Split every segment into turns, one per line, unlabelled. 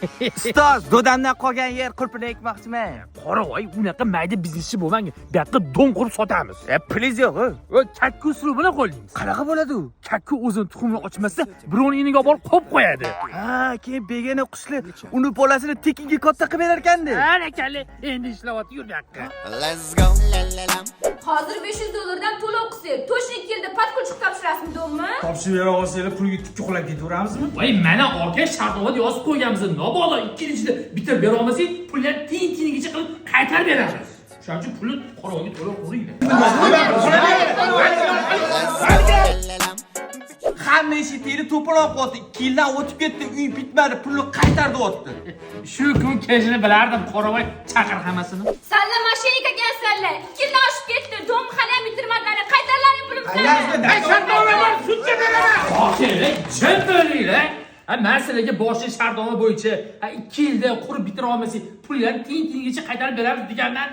Ustoz, dodamdan qolgan yer qulpini ekmoqchiman.
Qoravoy, unaqa mayda bizneschi bo'lmang. Bu yerda don qurib sotamiz.
Pul yo'q.
Va kakku usuli bilan qo'yamiz.
Qanaqa bo'ladi u?
Kakku o'zini tuxumini ochmasa, birovni iniga olib borib qo'yib qo'yadi.
Ha, keyin begona qushlar uni bolasini tekinga katta qilib berar ekanda.
Ana kalli, endi ishlayapti yur bu yoqqa.
Let's go.
Hozir $500 to'lov qilsak, to'shni 2 yilda patkulchik topshirasizmi, do'mmi?
Topshirib bera olsanglar pulga tikka qulab ketaveramizmi?
Voy, mana aka shartnoma yozib qo'yganmiz. Nobalo 2 yil ichida bitirib bera olmasak, pullar tiyin-tiyinigacha qilib qaytarib beramiz. Shuning uchun pulni qoravoyga to'lab qo'ying.
Hamma ishi teri to'polib qoldi. 2 yildan o'tib ketdi, uy bitmadi, pulni qaytardi o'tdi.
Shu kun kelishini bilardim, qoravoy chaqir hammasini.
Salla mashinika ekansanlar. 2 yildan oshib ketdi. Do'm hali ham bitirmadinglar. Qaytarlaring pulimni.
Shartnomalar sudga beraman. Oxirgi jim bo'linglar. Men sizlarga boshli shartnoma bo'yicha 2 yilda qurib bitira olmasak, pullarni tiyin-tiyinigacha qaytarib beramiz deganman.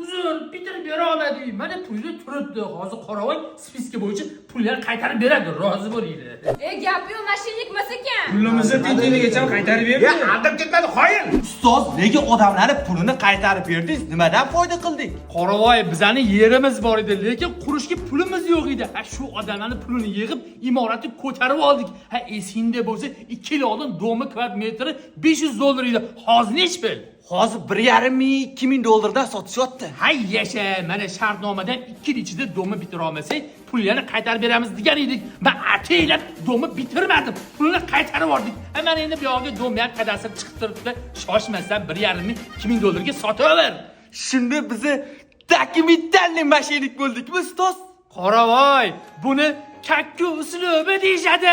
Uzr, bitirib bera olmadik. Mana pulni turibdi. Hozir qoravoy spiska bo'yicha pullarni qaytarib beradi. Rozi bo'linglar.
Gap yo'q, mashinikmas ekan.
Pulimizni tintinigacha qaytarib berdi.
Aldab ketmadi, xoin. Ustoz, nega odamlarni pulini qaytarib berdingiz? Nimadan foyda qildik?
Qoravoy, bizani yerimiz bor edi, lekin qurishga pulimiz yo'q edi. Ha, shu odamlarning pulini yig'ib, imoratni ko'tarib oldik. Ha, esingda bo'lsa, 2 yil oldin do'mi kvadrat metri $500 edi. Hozir nech pul?
Hozir 1,5 ming, 2 ming dollardan sotishyapti.
Hay yasha, mana shartnomadan 2 yil ichida do'mi bitira olmasak, pullarni qaytarib beramiz degan edik. Men ataylab do'mi bitirmadim. Pulni qaytarib oldik. Mana endi bu yoqqa do'mi ham kadastr chiqib turibdi. Shoshmasdan 1,5 ming, 2 ming dollarga sotaver.
Shunda bizni dokumentalniy mashinik bo'ldikmi, ustoz?
Qoravoy, buni kakku uslubi deyishadi.